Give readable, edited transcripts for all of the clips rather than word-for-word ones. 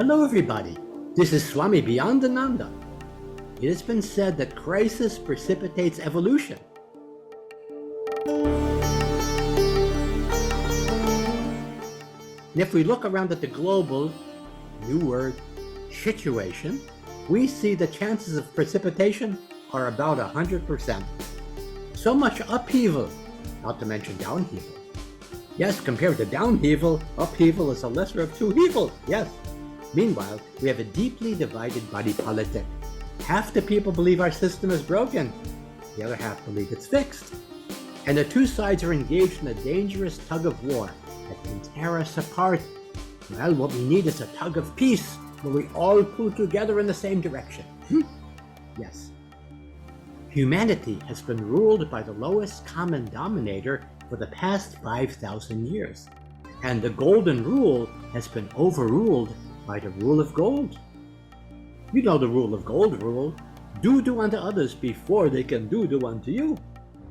Hello everybody, this is Swami Beyondananda. It has been said that crisis precipitates evolution. And if we look around at the global, new word, situation, we see the chances of precipitation are about 100%. So much upheaval, not to mention downheaval. Yes, compared to downheaval, upheaval is a lesser of two evils, yes. Meanwhile, we have a deeply divided body politic. Half the people believe our system is broken, the other half believe it's fixed. And the two sides are engaged in a dangerous tug-of-war that can tear us apart. Well, what we need is a tug-of-peace, where we all pull together in the same direction. Yes. Humanity has been ruled by the lowest common denominator for the past 5,000 years. And the golden rule has been overruled by the rule of gold. You know the rule of gold rule. Do unto others before they can do unto you.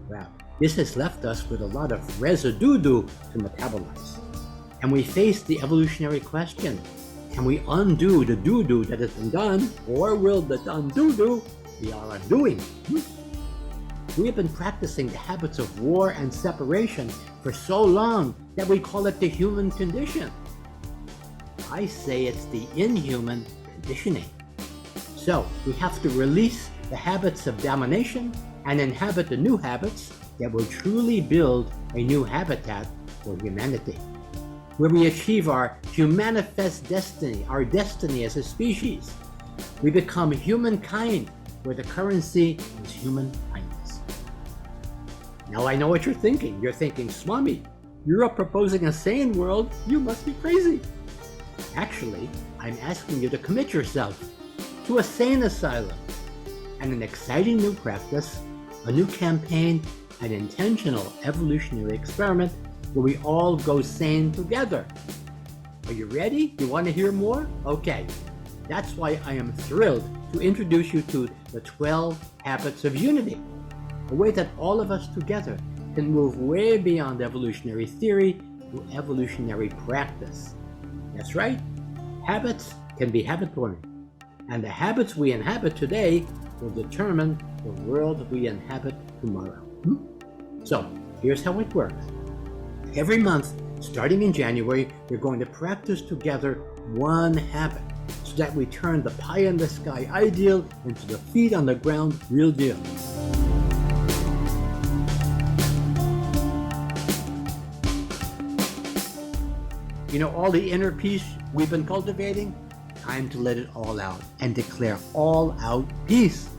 Well, this has left us with a lot of residue to metabolize. And we face the evolutionary question, can we undo the do that has been done, or will the done do be our undoing? We have been practicing the habits of war and separation for so long that we call it the human condition. I say it's the inhuman conditioning. So we have to release the habits of domination and inhabit the new habits that will truly build a new habitat for humanity, where we achieve our humanifest destiny, our destiny as a species. We become humankind, where the currency is human kindness. Now I know what you're thinking. You're thinking, Swami, you're proposing a sane world. You must be crazy. Actually, I'm asking you to commit yourself to a sane asylum and an exciting new practice, a new campaign, an intentional evolutionary experiment where we all go sane together. Are you ready? You want to hear more? Okay. That's why I am thrilled to introduce you to the 12 Habits of Unity, a way that all of us together can move way beyond evolutionary theory to evolutionary practice. That's right. Habits can be habit-forming, and the habits we inhabit today will determine the world we inhabit tomorrow. So, here's how it works. Every month, starting in January, we're going to practice together one habit so that we turn the pie-in-the-sky ideal into the feet-on-the-ground real deal. You know, all the inner peace we've been cultivating? Time to let it all out and declare all-out peace.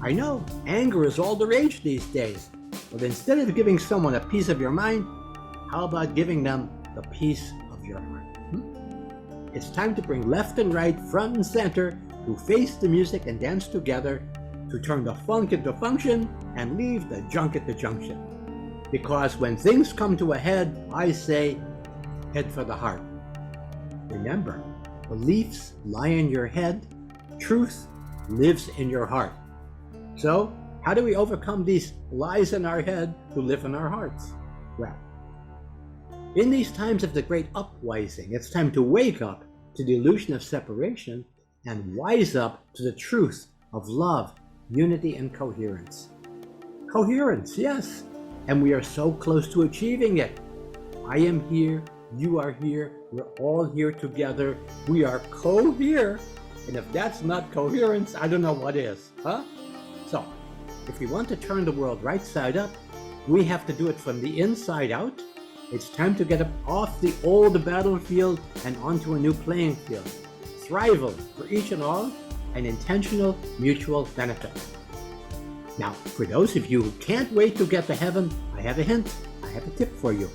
I know, anger is all the rage these days. But instead of giving someone a piece of your mind, how about giving them the piece of your heart? It's time to bring left and right, front and center, to face the music and dance together, to turn the funk into function and leave the junk at the junction. Because when things come to a head, I say, head for the heart. Remember, beliefs lie in your head, truth lives in your heart. So, how do we overcome these lies in our head to live in our hearts? Well, in these times of the great uprising, it's time to wake up to the illusion of separation and wise up to the truth of love, unity, and coherence. Coherence, yes, and we are so close to achieving it. I am here, you are here, we're all here together, we are co-here, and if that's not coherence, I don't know what is, huh? So, if we want to turn the world right side up, we have to do it from the inside out. It's time to get up off the old battlefield and onto a new playing field. Thrival for each and all, and intentional mutual benefit. Now, for those of you who can't wait to get to heaven, I have a hint, I have a tip for you.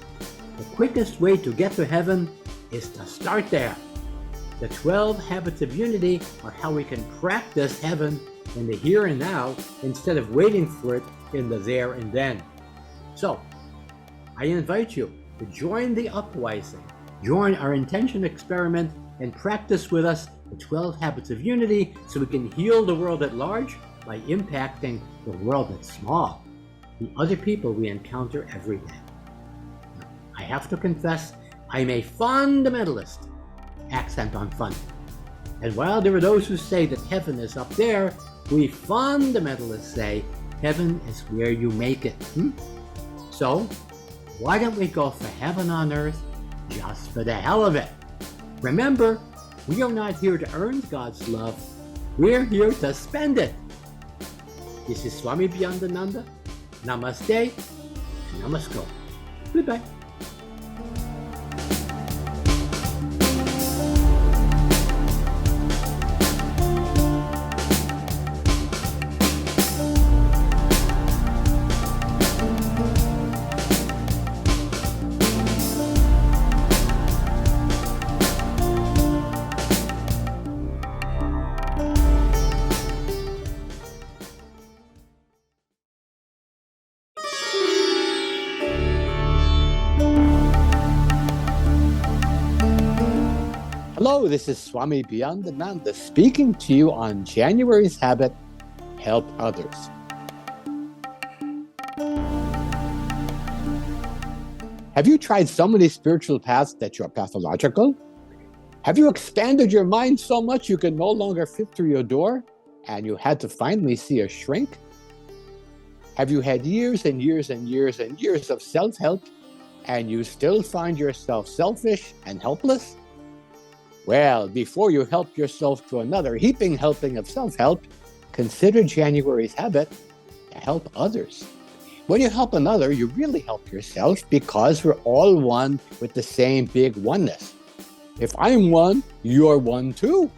The quickest way to get to heaven is to start there. The 12 Habits of Unity are how we can practice heaven in the here and now instead of waiting for it in the there and then. So, I invite you to join the uprising, join our intention experiment, and practice with us the 12 Habits of Unity so we can heal the world at large by impacting the world that's small, the other people we encounter every day. I have to confess, I'm a fundamentalist. accent on fun. And while there are those who say that heaven is up there, we fundamentalists say heaven is where you make it. So, why don't we go for heaven on earth just for the hell of it? Remember, we are not here to earn God's love. We're here to spend it. This is Swami Beyondananda. Namaste and namaskar. Goodbye. Hello, this is Swami Beyondananda speaking to you on January's habit, help others. Have you tried so many spiritual paths that you're pathological? Have you expanded your mind so much you can no longer fit through your door and you had to finally see a shrink? Have you had years and years and years and years of self-help and you still find yourself selfish and helpless? Well, before you help yourself to another heaping helping of self-help, consider January's habit to help others. When you help another, you really help yourself because we're all one with the same big oneness. If I'm one, you're one too.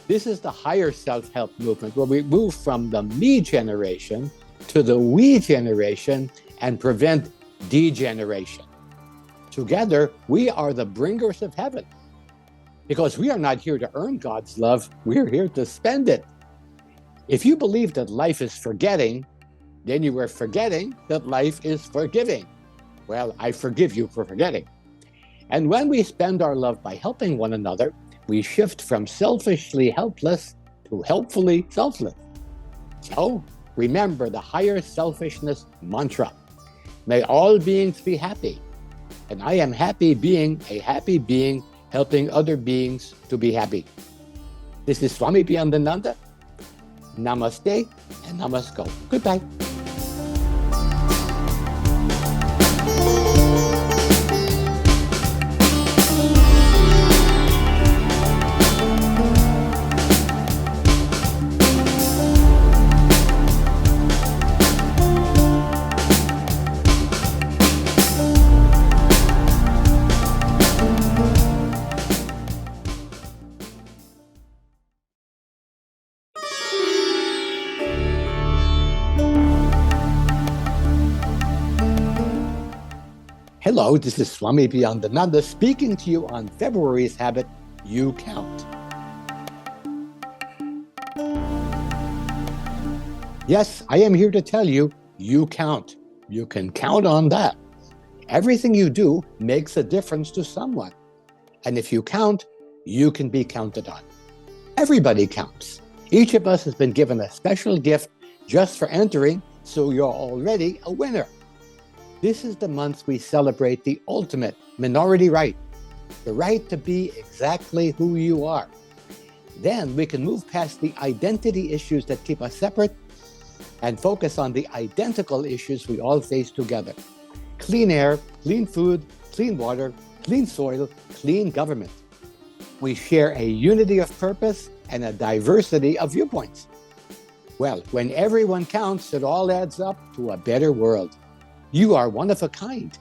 This is the higher self-help movement where we move from the me generation to the we generation and prevent degeneration. Together, we are the bringers of heaven. Because we are not here to earn God's love, we're here to spend it. If you believe that life is forgetting, then you are forgetting that life is forgiving. Well, I forgive you for forgetting. And when we spend our love by helping one another, we shift from selfishly helpless to helpfully selfless. So, remember the higher selfishness mantra. May all beings be happy. And I am happy being a happy being helping other beings to be happy. This is Swami Beyondananda. Namaste and namaskar. Goodbye. Hello, this is Swami Beyondananda speaking to you on February's habit, You Count. Yes, I am here to tell you, you count. You can count on that. Everything you do makes a difference to someone. And if you count, you can be counted on. Everybody counts. Each of us has been given a special gift just for entering, so you're already a winner. This is the month we celebrate the ultimate minority right, the right to be exactly who you are. Then we can move past the identity issues that keep us separate and focus on the identical issues we all face together. Clean air, clean food, clean water, clean soil, clean government. We share a unity of purpose and a diversity of viewpoints. Well, when everyone counts, it all adds up to a better world. You are one of a kind,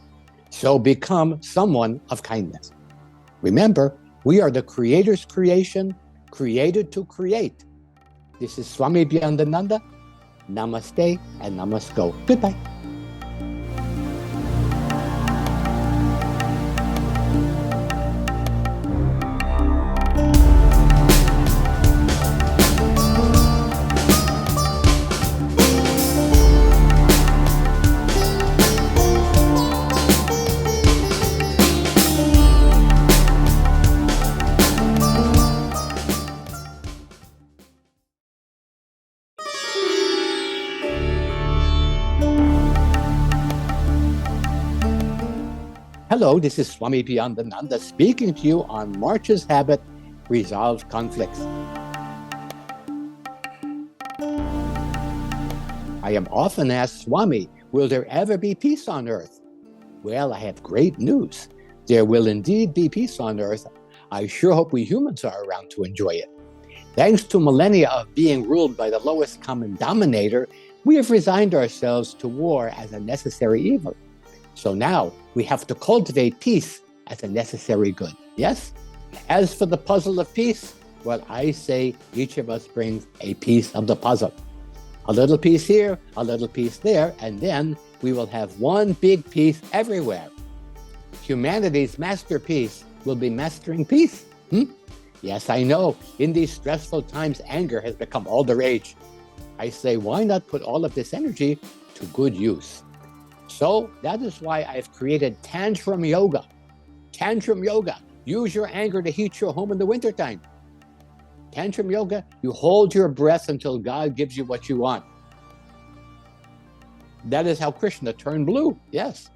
so become someone of kindness. Remember, we are the Creator's creation, created to create. This is Swami Beyondananda. Namaste and namaskar. Goodbye. Hello, this is Swami Beyondananda speaking to you on March's Habit, Resolve Conflicts. I am often asked, Swami, will there ever be peace on earth? Well, I have great news. There will indeed be peace on earth. I sure hope we humans are around to enjoy it. Thanks to millennia of being ruled by the lowest common denominator, we have resigned ourselves to war as a necessary evil. So now we have to cultivate peace as a necessary good. Yes? As for the puzzle of peace, well, I say each of us brings a piece of the puzzle. A little piece here, a little piece there, and then we will have one big piece everywhere. Humanity's masterpiece will be mastering peace. Yes, I know. In these stressful times, anger has become all the rage. I say, why not put all of this energy to good use? So that is why I've created Tantrum Yoga. Tantrum Yoga. Use your anger to heat your home in the wintertime. Tantrum Yoga, you hold your breath until God gives you what you want. That is how Krishna turned blue, yes.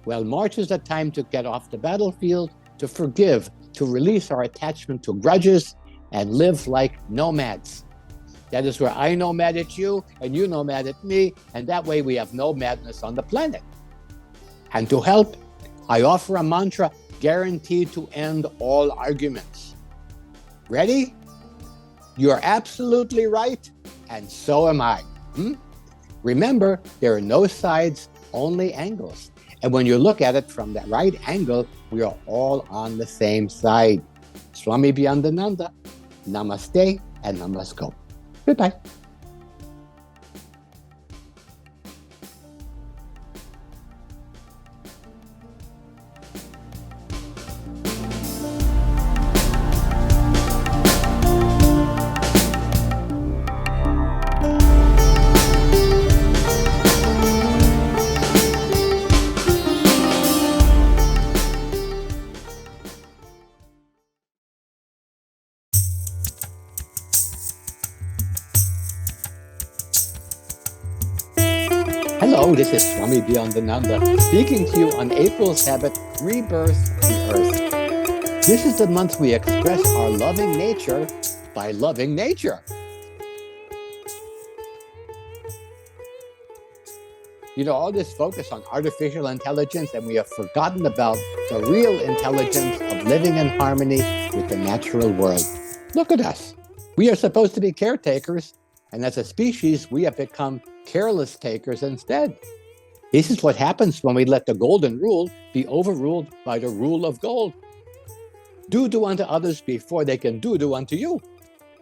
Well, March is the time to get off the battlefield, to forgive, to release our attachment to grudges, and live like nomads. That is where I nomad at you, and you nomad at me, and that way we have no madness on the planet. And to help, I offer a mantra guaranteed to end all arguments. Ready? You're absolutely right, and so am I. Remember, there are no sides, only angles. And when you look at it from that right angle, we are all on the same side. Swami Beyondananda, namaste and namasko. Goodbye. Hello, this is Swami Beyondananda speaking to you on April's Habit, Rebirth the Earth. This is the month we express our loving nature by loving nature. You know, all this focus on artificial intelligence, and we have forgotten about the real intelligence of living in harmony with the natural world. Look at us. We are supposed to be caretakers, and as a species, we have become careless takers instead. This is what happens when we let the golden rule be overruled by the rule of gold. Do unto others before they can do unto you.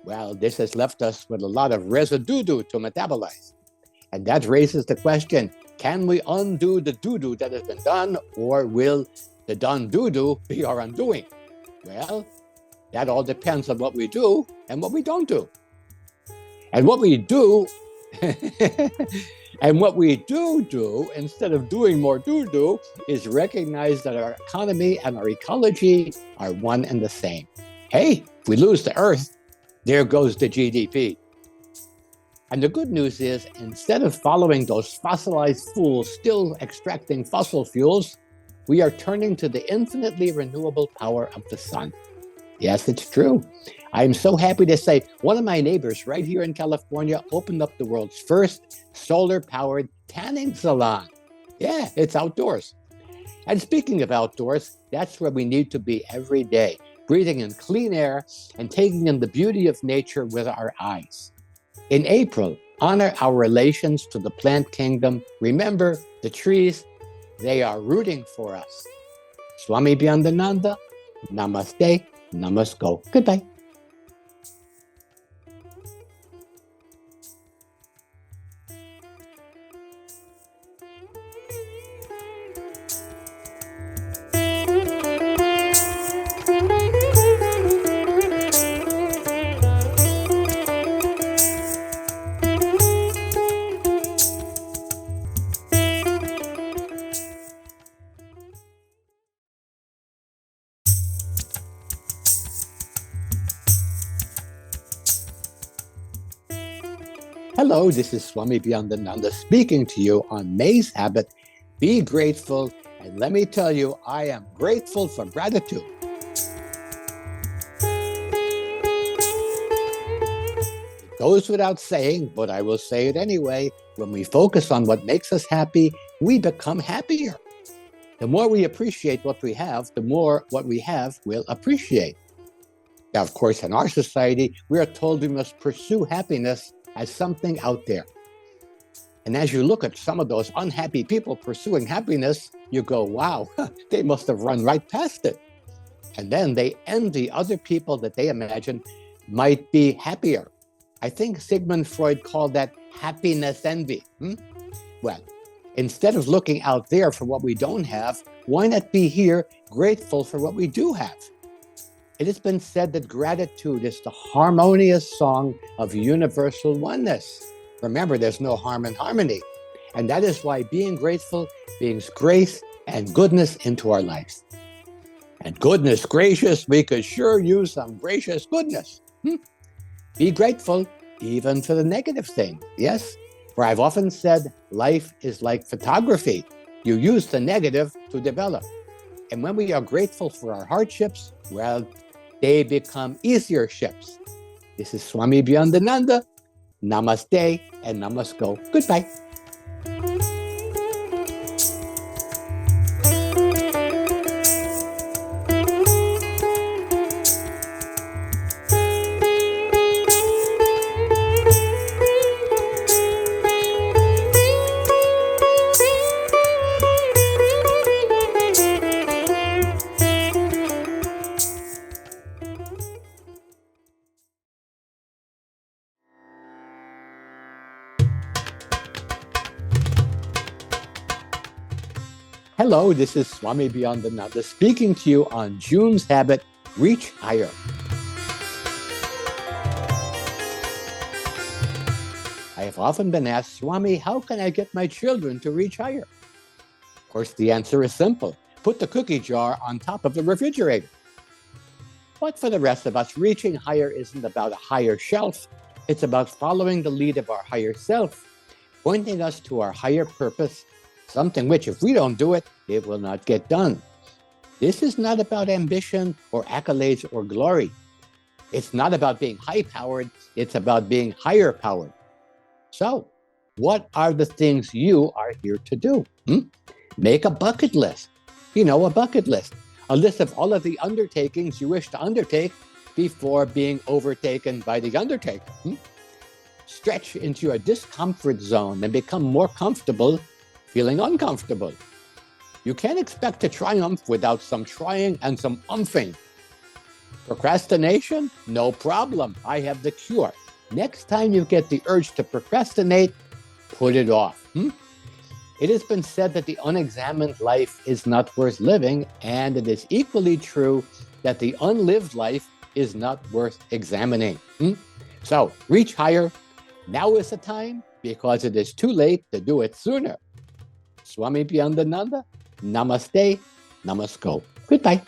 Well, this has left us with a lot of residue to metabolize. And that raises the question, can we undo the doo-doo that has been done, or will the done doo-doo be our undoing? Well, that all depends on what we do and what we don't do. And what we do and what we do, instead of doing more do, is recognize that our economy and our ecology are one and the same. Hey, if we lose the earth, there goes the GDP. And the good news is, instead of following those fossilized fools still extracting fossil fuels, we are turning to the infinitely renewable power of the sun. Yes, it's true. I'm so happy to say one of my neighbors right here in California opened up the world's first solar-powered tanning salon. Yeah, it's outdoors. And speaking of outdoors, that's where we need to be every day, breathing in clean air and taking in the beauty of nature with our eyes. In April, honor our relations to the plant kingdom. Remember, the trees, they are rooting for us. Swami Beyondananda, namaste, namasko. Goodbye. Hello, this is Swami Beyondananda speaking to you on May's Habit, Be Grateful And let me tell you, I am grateful for gratitude. It goes without saying, but I will say it anyway. When we focus on what makes us happy, we become happier. The more we appreciate what we have, the more what we have we'll appreciate. Now, of course, in our society, we are told we must pursue happiness as something out there. And as you look at some of those unhappy people pursuing happiness, you go, wow, they must have run right past it. And then they envy other people that they imagine might be happier. I think Sigmund Freud called that happiness envy. Well, instead of looking out there for what we don't have, why not be here grateful for what we do have? It has been said that gratitude is the harmonious song of universal oneness. Remember, there's no harm in harmony. And that is why being grateful brings grace and goodness into our lives. And goodness gracious, we could sure use some gracious goodness. Be grateful even for the negative thing. Yes, for I've often said life is like photography. You use the negative to develop. And when we are grateful for our hardships, well, they become easier ships. This is Swami Beyondananda. Namaste and namasko. Goodbye. Hello, this is Swami Beyondananda speaking to you on June's Habit, Reach Higher. I have often been asked, Swami, how can I get my children to reach higher? Of course, the answer is simple. Put the cookie jar on top of the refrigerator. But for the rest of us, reaching higher isn't about a higher shelf. It's about following the lead of our higher self, pointing us to our higher purpose, something which, if we don't do it, it will not get done. This is not about ambition or accolades or glory. It's not about being high-powered. It's about being higher-powered. So, what are the things you are here to do? Make a bucket list. A bucket list. A list of all of the undertakings you wish to undertake before being overtaken by the undertaker. Stretch into your discomfort zone and become more comfortable feeling uncomfortable. You can't expect to triumph without some trying and some umphing. Procrastination? No problem. I have the cure. Next time you get the urge to procrastinate, put it off. It has been said that the unexamined life is not worth living, and it is equally true that the unlived life is not worth examining. So, reach higher. Now is the time, because it is too late to do it sooner. Swami Beyondananda, namaste, namasko. Goodbye.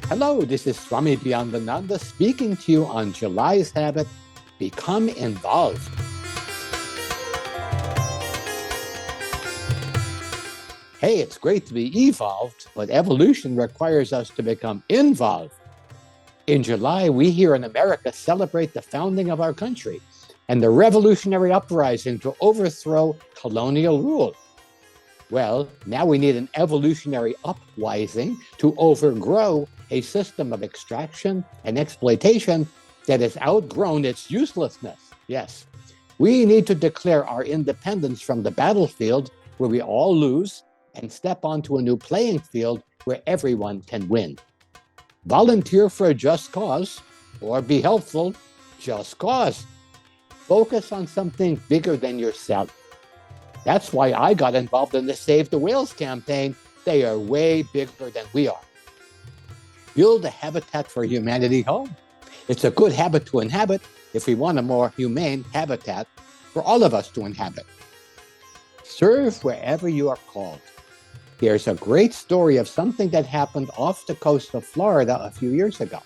Hello, this is Swami Beyondananda speaking to you on July's Habit, Become Involved. Hey, it's great to be evolved, but evolution requires us to become involved. In July, we here in America celebrate the founding of our country and the revolutionary uprising to overthrow colonial rule. Well, now we need an evolutionary uprising to overgrow a system of extraction and exploitation that has outgrown its uselessness. Yes, we need to declare our independence from the battlefield where we all lose and step onto a new playing field where everyone can win. Volunteer for a just cause or be helpful, just cause. Focus on something bigger than yourself. That's why I got involved in the Save the Whales campaign. They are way bigger than we are. Build a Habitat for Humanity home. It's a good habit to inhabit if we want a more humane habitat for all of us to inhabit. Serve wherever you are called. There's a great story of something that happened off the coast of Florida a few years ago.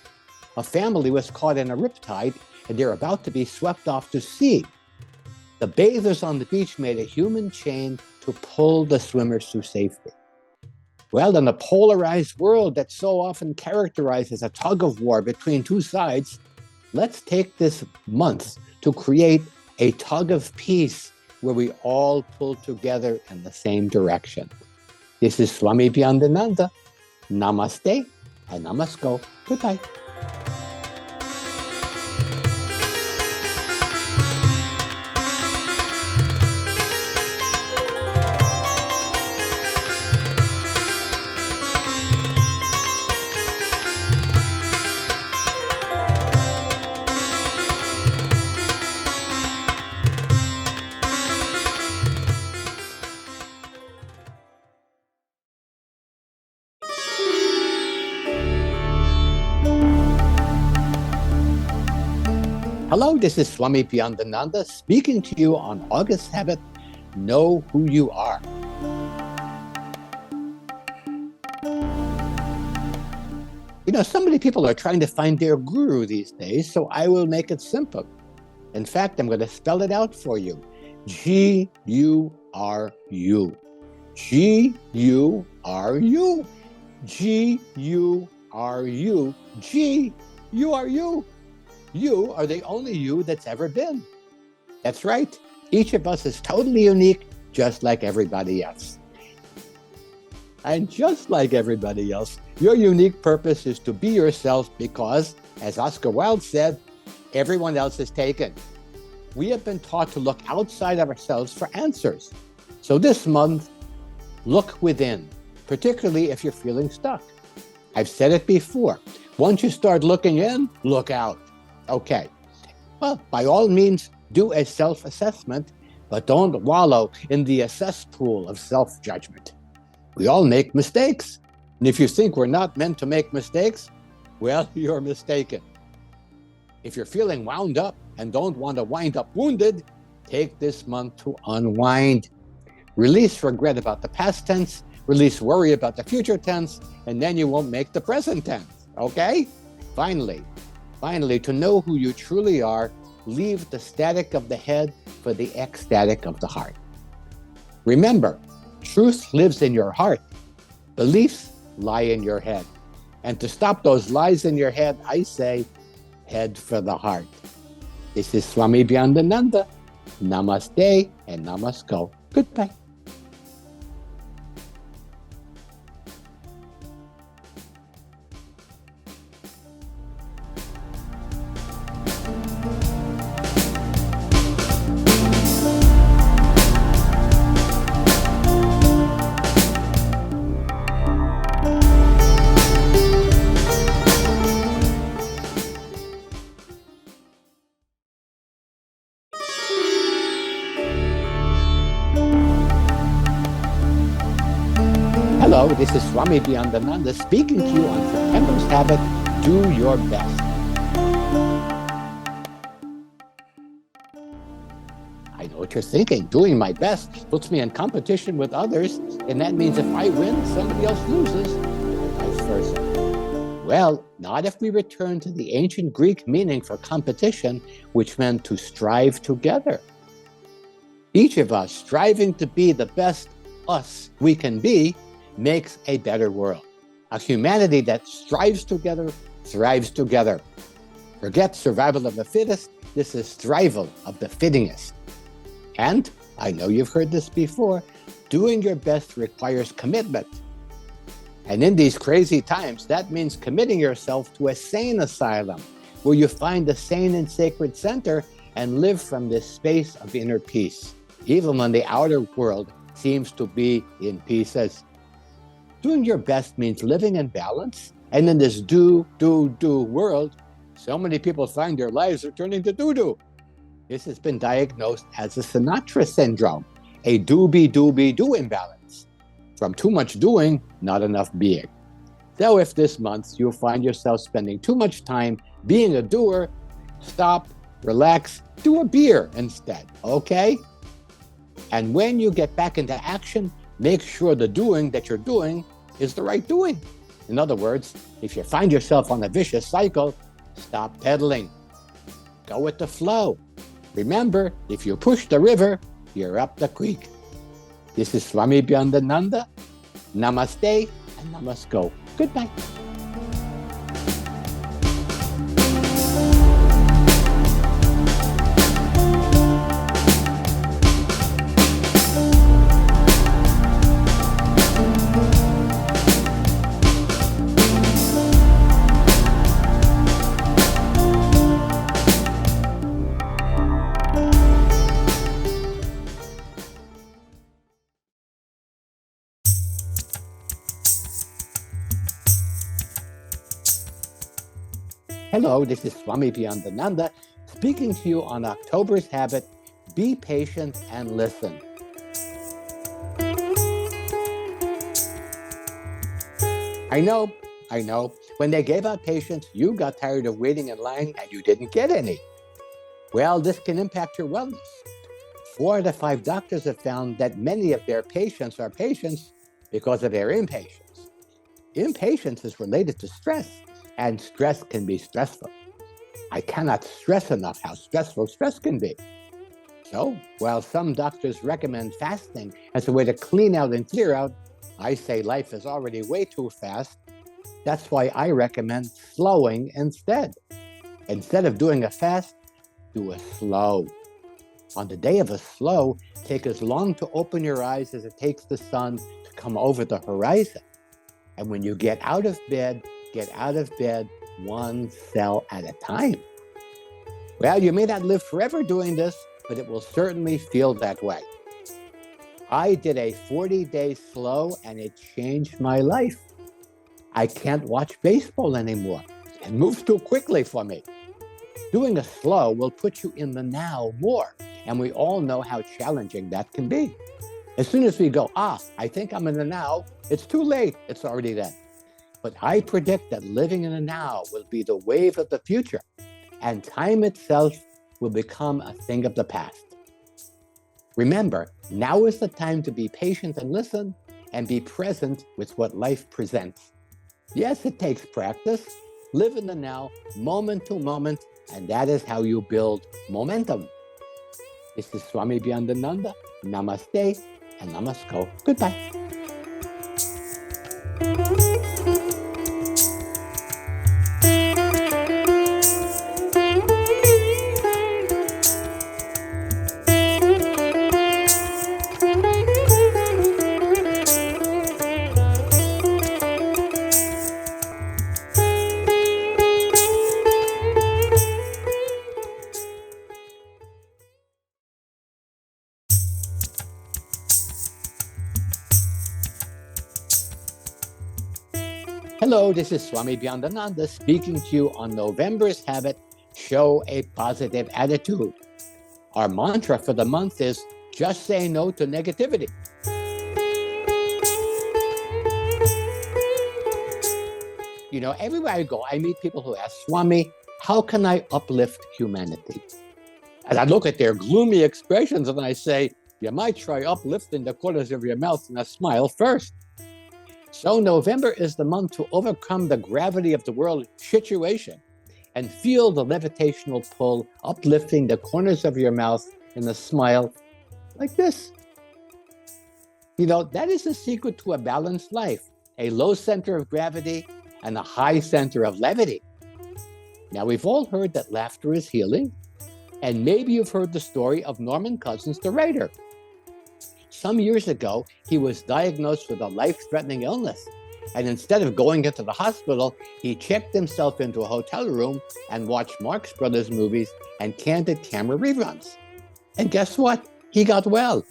A family was caught in a riptide and they're about to be swept off to sea. The bathers on the beach made a human chain to pull the swimmers to safety. Well, in a polarized world that so often characterizes a tug-of-war between two sides, let's take this month to create a tug-of-peace where we all pull together in the same direction. This is Swami Beyondananda. Namaste and namasko. Goodbye. Hello, this is Swami Beyondananda speaking to you on August 7th. Know who you are. You know, so many people are trying to find their guru these days, so I will make it simple. In fact, I'm going to spell it out for you. G-U-R-U. G-U-R-U. G-U-R-U. G-U-R-U. You are the only you that's ever been. That's right. Each of us is totally unique, just like everybody else. And just like everybody else, your unique purpose is to be yourself because, as Oscar Wilde said, everyone else is taken. We have been taught to look outside of ourselves for answers. So this month, look within, particularly if you're feeling stuck. I've said it before. Once you start looking in, look out. Okay, well, by all means, do a self-assessment, but don't wallow in the cesspool of self-judgment. We all make mistakes. And if you think we're not meant to make mistakes, well, you're mistaken. If you're feeling wound up and don't want to wind up wounded, take this month to unwind. Release regret about the past tense, release worry about the future tense, and then you won't make the present tense, okay? Finally, to know who you truly are, leave the static of the head for the ecstatic of the heart. Remember, truth lives in your heart. Beliefs lie in your head. And to stop those lies in your head, I say, head for the heart. This is Swami Beyondananda. Namaste and namasko. Goodbye. Hello, this is Swami Beyondananda speaking to you on September's Habit, Do Your Best. I know what you're thinking. Doing my best puts me in competition with others, and that means if I win, somebody else loses, and vice versa. Well, not if we return to the ancient Greek meaning for competition, which meant to strive together. Each of us striving to be the best us we can be makes a better world. A humanity that strives together, thrives together. Forget survival of the fittest, this is thrival of the fittingest. And, I know you've heard this before, doing your best requires commitment. And in these crazy times, that means committing yourself to a sane asylum, where you find the sane and sacred center and live from this space of inner peace, even when the outer world seems to be in pieces. Doing your best means living in balance, and in this do world, so many people find their lives are turning to doo-doo. This has been diagnosed as a Sinatra syndrome, a do-be-do-be-do imbalance. From too much doing, not enough being. So if this month you find yourself spending too much time being a doer, stop, relax, do a beer instead, okay? And when you get back into action, make sure the doing that you're doing is the right doing. In other words, if you find yourself on a vicious cycle, stop pedaling. Go with the flow. Remember, if you push the river, you're up the creek. This is Swami Beyondananda. Namaste and namasko. Goodbye. Hello, this is Swami Beyondananda speaking to you on October's habit, Be Patient and Listen. I know. When they gave out patience, you got tired of waiting in line and you didn't get any. Well, this can impact your wellness. 4 out of 5 doctors have found that many of their patients are patients because of their impatience. Impatience is related to stress. And stress can be stressful. I cannot stress enough how stressful stress can be. So, while some doctors recommend fasting as a way to clean out and clear out, I say life is already way too fast. That's why I recommend slowing instead. Instead of doing a fast, do a slow. On the day of a slow, take as long to open your eyes as it takes the sun to come over the horizon. And when you get out of bed, one cell at a time. Well, you may not live forever doing this, but it will certainly feel that way. I did a 40-day slow and it changed my life. I can't watch baseball anymore. It moves too quickly for me. Doing a slow will put you in the now more, and we all know how challenging that can be. As soon as we go, I think I'm in the now, it's too late, it's already then. But I predict that living in the now will be the wave of the future, and time itself will become a thing of the past. Remember, now is the time to be patient and listen, and be present with what life presents. Yes, it takes practice. Live in the now, moment to moment, and that is how you build momentum. This is Swami Beyondananda. Namaste and namasko. Goodbye. Hello, this is Swami Beyondananda speaking to you on November's habit, Show a Positive Attitude. Our mantra for the month is, just say no to negativity. You know, everywhere I go, I meet people who ask, Swami, how can I uplift humanity? And I look at their gloomy expressions and I say, you might try uplifting the corners of your mouth and a smile first. So November is the month to overcome the gravity of the world situation and feel the levitational pull, uplifting the corners of your mouth in a smile like this. You know, that is the secret to a balanced life, a low center of gravity and a high center of levity. Now, we've all heard that laughter is healing, and maybe you've heard the story of Norman Cousins, the writer. Some years ago, he was diagnosed with a life-threatening illness, and instead of going into the hospital, he checked himself into a hotel room and watched Marx Brothers movies and candid camera reruns. And guess what? He got well.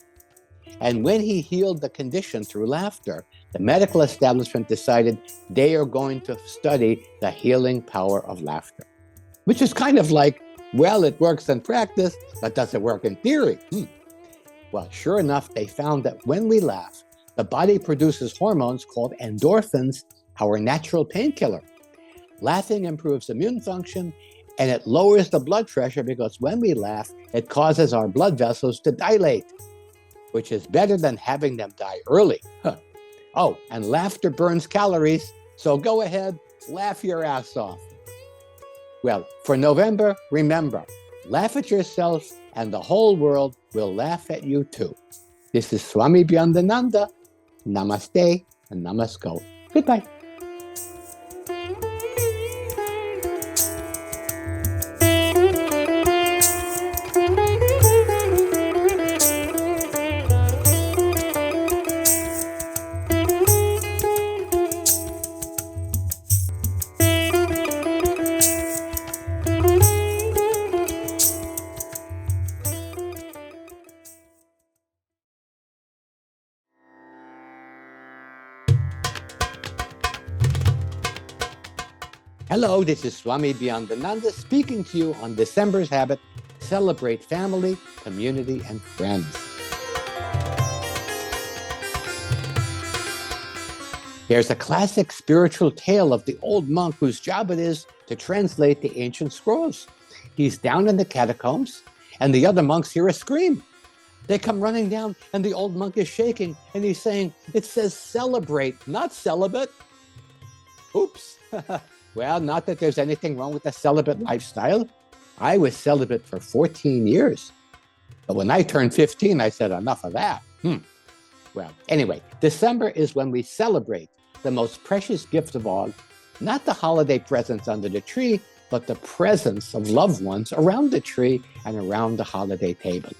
And when he healed the condition through laughter, the medical establishment decided they are going to study the healing power of laughter, which is kind of like, well, it works in practice, but does it work in theory? Well, sure enough, they found that when we laugh, the body produces hormones called endorphins, our natural painkiller. Laughing improves immune function, and it lowers the blood pressure because when we laugh, it causes our blood vessels to dilate, which is better than having them die early. Oh, and laughter burns calories, so go ahead, laugh your ass off. Well, for November, remember, laugh at yourself and the whole world will laugh at you too. This is Swami Beyondananda. Namaste and namasko. Goodbye. Hello, this is Swami Beyondananda speaking to you on December's Habit. Celebrate family, community, and friends. There's a classic spiritual tale of the old monk whose job it is to translate the ancient scrolls. He's down in the catacombs, and the other monks hear a scream. They come running down, and the old monk is shaking, and he's saying, "It says celebrate, not celibate." Oops. Well, not that there's anything wrong with a celibate lifestyle. I was celibate for 14 years. But when I turned 15, I said, enough of that. Well, anyway, December is when we celebrate the most precious gift of all, not the holiday presents under the tree, but the presence of loved ones around the tree and around the holiday table.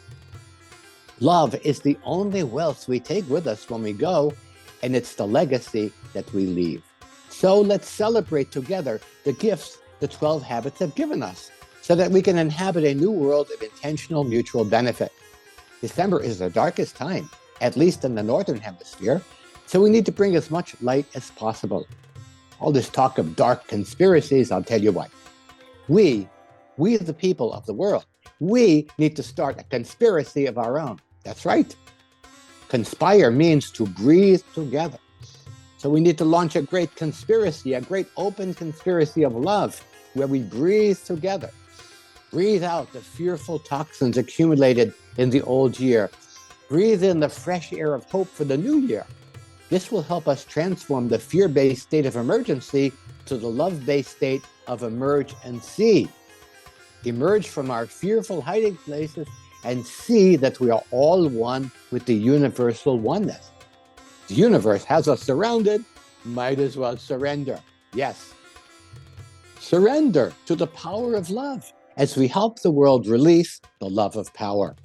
Love is the only wealth we take with us when we go, and it's the legacy that we leave. So let's celebrate together the gifts the 12 habits have given us so that we can inhabit a new world of intentional mutual benefit. December is the darkest time, at least in the Northern Hemisphere, so we need to bring as much light as possible. All this talk of dark conspiracies, I'll tell you what. We the people of the world, we need to start a conspiracy of our own. That's right. Conspire means to breathe together. So we need to launch a great conspiracy, a great open conspiracy of love, where we breathe together. Breathe out the fearful toxins accumulated in the old year. Breathe in the fresh air of hope for the new year. This will help us transform the fear-based state of emergency to the love-based state of emerge and see. Emerge from our fearful hiding places and see that we are all one with the universal oneness. The universe has us surrounded, might as well surrender. Yes. Surrender to the power of love as we help the world release the love of power.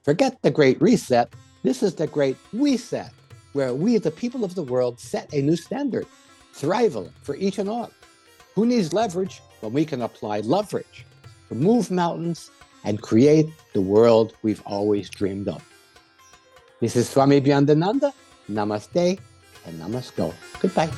Forget the Great Reset. This is the Great We Set, where we, the people of the world, set a new standard, thrival for each and all. Who needs leverage when we can apply leverage to move mountains and create the world we've always dreamed of? This is Swami Beyondananda. Namaste and namasko. Goodbye.